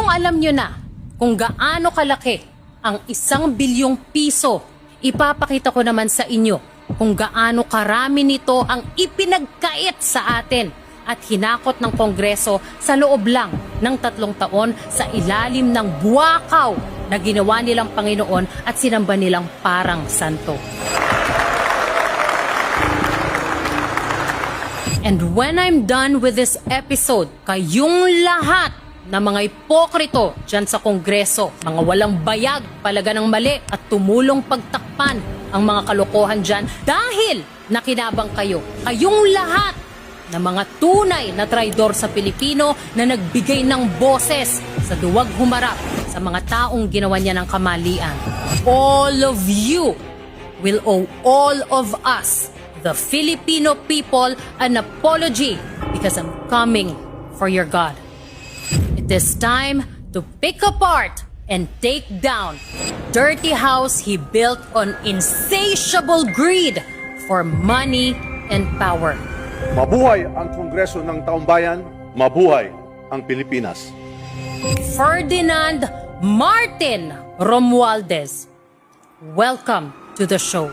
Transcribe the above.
Ngayong alam nyo na kung gaano kalaki ang 1 bilyong piso, ipapakita ko naman sa inyo kung gaano karami nito ang ipinagkait sa atin at hinakot ng Kongreso sa loob lang ng 3 taon sa ilalim ng buwakaw na ginawa nilang Panginoon at sinamba nilang parang santo. And when I'm done with this episode, kayong lahat na mga ipokrito dyan sa Kongreso, mga walang bayag, palaga ng mali at tumulong pagtakpan ang mga kalokohan dyan dahil nakinabang kayo. Kayong lahat na mga tunay na traidor sa Pilipino na nagbigay ng boses sa duwag humarap sa mga taong ginawa niya ng kamalian. All of you will owe all of us, the Filipino people, an apology because I'm coming for your God. It is time to pick apart and take down dirty house he built on insatiable greed for money and power. Mabuhay ang Kongreso ng Taumbayan, mabuhay ang Pilipinas. Ferdinand Martin Romualdez, welcome to the show.